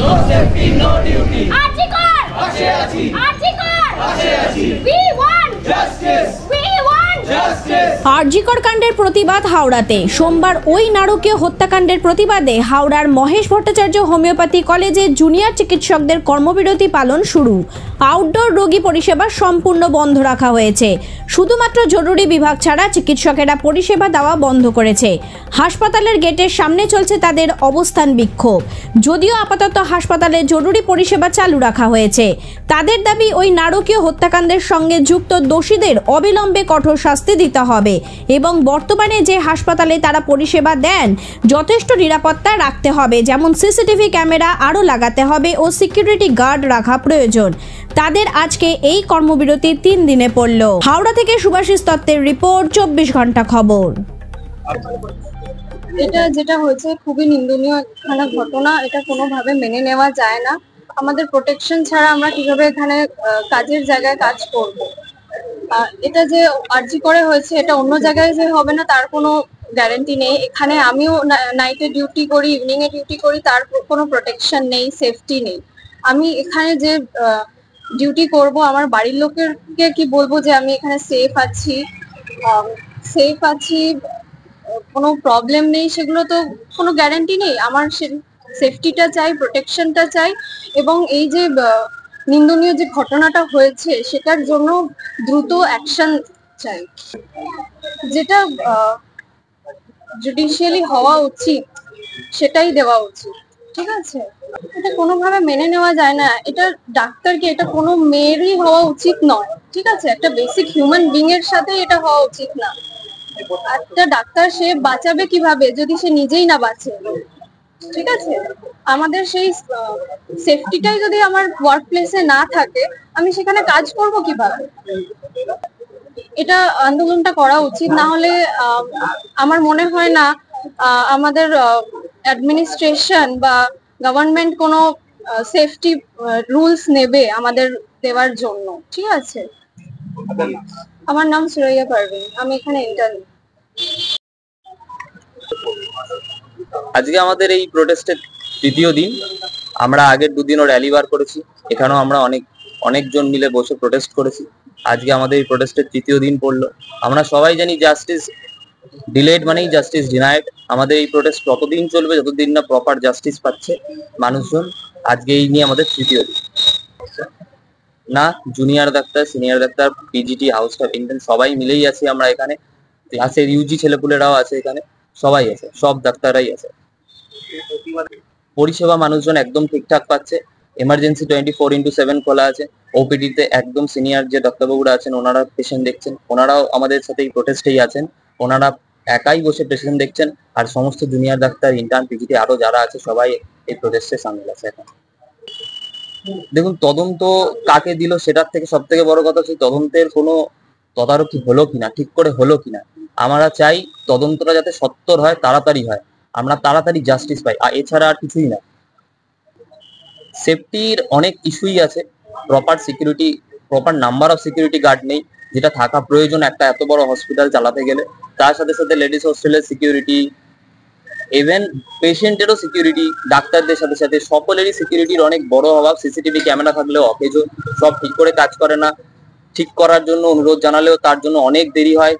No safety, no duty. Archikor! Ashe achi. Archikor! Ashe achi. We want Justice. We want Justice. RG Kar কাণ্ডের প্রতিবাদ হাওড়াতে। সোমবার ওই নারকীয় হত্যাকাণ্ডের প্রতিবাদে হাওড়ার মহেশ ভট্টাচার্য হোমিওপ্যাথি কলেজে জুনিয়র চিকিৎসকদের কর্মবিরতি পালন শুরু। আউটডোর রোগী পরিষেবা সম্পূর্ণ বন্ধ রাখা হয়েছে। শুধুমাত্র জরুরি বিভাগ ছাড়া চিকিৎসকেরা পরিষেবা দেওয়া বন্ধ করেছে। হাসপাতালের গেটের সামনে চলছে তাদের অবস্থান বিক্ষোভ। যদিও আপাতত হাসপাতালে জরুরি পরিষেবা চালু রাখা হয়েছে। তাদের দাবি ওই নারকীয় হত্যাকাণ্ডের সঙ্গে যুক্ত দোষীদের অবিলম্বে কঠোর শাস্তি দিতে হবে এবং বর্তমানে যে হাসপাতালে তারা পরিষেবা দেন যথেষ্ট নিরাপত্তা রাখতে হবে, যেমন সিসিটিভি ক্যামেরা আরও লাগাতে হবে ও সিকিউরিটি গার্ড রাখা প্রয়োজন। তাদের আজকে এই কর্মবিরতি 3 দিনে পড়ল। হাওড়া থেকে সুভাষিস দত্তের রিপোর্ট, 24 ঘন্টা খবর। এটা যেটা হয়েছে খুবই নিন্দনীয় এখানে ঘটনা। এটা কোনোভাবে মেনে নেওয়া যায় না। আমাদের প্রোটেকশন ছাড়া আমরা কিভাবে এখানে কাজের জায়গায় কাজ করব? এটা যে আরজি করে হয়েছে, এটা অন্য জায়গায় যে হবে না তার কোনো গ্যারান্টি নেই। এখানে আমিও নাইটে ডিউটি করি, ইভিনিং এ ডিউটি করি, তার কোনো প্রোটেকশন নেই, সেফটি নেই। আমি এখানে যে ডিউটি করব, আমার বাড়ির লোকেরকে কি বলবো যে আমি এখানে সেফ আছি, কোনো প্রবলেম নেই? সেগুলো তো কোনো গ্যারান্টি নেই। আমার সেফটিটা চাই, প্রোটেকশনটা চাই এবং এই যে নিন্দনীয় যে ঘটনাটা হয়েছে সেটার জন্য দ্রুত অ্যাকশন চাই। যেটা জুডিশিয়ালি হওয়া উচিত সেটাই দেওয়া উচিত, ঠিক আছে? এটা কোনোভাবে মেনে নেওয়া যায় না। এটা ডাক্তারকে, এটা কোনো মেয়েরই হওয়া উচিত নয়, ঠিক আছে? একটা বেসিক হিউম্যান বিং এর সাথে এটা হওয়া উচিত না। একটা ডাক্তার সে বাঁচাবে কিভাবে যদি সে নিজেই না বাঁচে, ঠিক আছে? আমাদের সেই সেফটিটাই যদি আমার ওয়ার্ক প্লেসে না থাকে, আমি সেখানে কাজ করব কিভাবে? এটা আন্দোলনটা করা উচিত। না হলে আমার মনে হয় না আমাদের অ্যাডমিনিস্ট্রেশন বা গভর্নমেন্ট কোনো সেফটি রুলস নেবে আমাদের দেওয়ার জন্য, ঠিক আছে? আমার নাম সুরাইয়া পারভিন, আমি এখানে ইন্টার্ন। আজকে আমাদের এই প্রোটেস্টের তৃতীয় দিন। আমরা আগের 2 দিনও র্যালি বার করেছি, এখানেও আমরা অনেকজন মিলে বসে প্রোটেস্ট করেছি। আজকে আমাদের এই প্রোটেস্টের তৃতীয় দিন পড়লো। আমরা সবাই জানি জাস্টিস ডিলেড মানেই জাস্টিস ডিনাইড। আমাদের এই প্রোটেস্ট ততদিন চলবে যতদিন না প্রপার জাস্টিস পাচ্ছে মানুষজন। আজকে এই নিয়ে আমাদের তৃতীয় দিন। না junior doctor, senior doctor, PGT, house staff, intern সবাই মিলেই আছি আমরা এখানে। ক্লাসের ইউজি ছেলেপুলেরাও আছে এখানে, সবাই আছে, সব ডাক্তাররাই আছে। পরিষেবা মানুষজন একদম ঠিকঠাক পাচ্ছে। এমার্জেন্সি 24x7 খোলা আছে। ওপিডিতে একদম সিনিয়র যে ডাক্তারবাবুরা আছেন ওনারা পেশেন্ট দেখছেন, ওনারাও আমাদের সাথে এই প্রোটেস্টেই আছেন। ওনারা একাই বসে পেশেন্ট দেখছেন আর সমস্ত জুনিয়র ডাক্তার, ইন্টার্ন, পিজিটি আরো যারা আছে সবাই এই প্রোটেস্টে সামিল আছে এখন। দেখুন, তদন্ত কাকে দিল সেটার থেকে সব থেকে বড় কথা হচ্ছে তদন্তের কোনো তদারকি হলো কিনা, ঠিক করে হলো কিনা। আমরা চাই তদন্তটা যাতে সত্বর হয়, তাড়াতাড়ি হয়, আমরা তাড়াতাড়ি জাস্টিস পাই, এছাড়া আর কিছুই না। সেফটির অনেক ইস্যুই আছে। Proper security, proper number of security guard নেই, যেটা থাকা প্রয়োজন একটা এত বড় হসপিটাল চালাতে গেলে। তার সাথে সাথে লেডিস হোস্টেলের সিকিউরিটি, ইভেন পেশেন্টেরও সিকিউরিটি, ডাক্তারদের সাথে সাথে সকলেরই সিকিউরিটির অনেক বড় অভাব। সিসিটিভি ক্যামেরা থাকলেও অকেজো, সব ঠিক করে কাজ করে না। ঠিক করার জন্য অনুরোধ জানালেও তার জন্য অনেক দেরি হয়,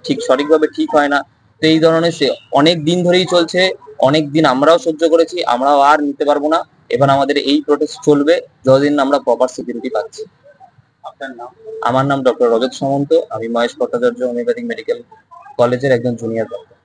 ঠিক সঠিকভাবে ঠিক হয় না। তো এই ধরনের অনেক দিন ধরেই চলছে, অনেক দিন আমরাও সহ্য করেছি, আমরাও আর নিতে পারবো না। এবার আমাদের এই প্রোটেস্ট চলবে যতদিন আমরা প্রপার সিকিউরিটি পাচ্ছি। আমার নাম ডক্টর রজত সামন্ত, আমি মহেশ ভট্টাচার্য হোমিওপ্যাথিক মেডিকেল কলেজের একজন জুনিয়র ডক্টর।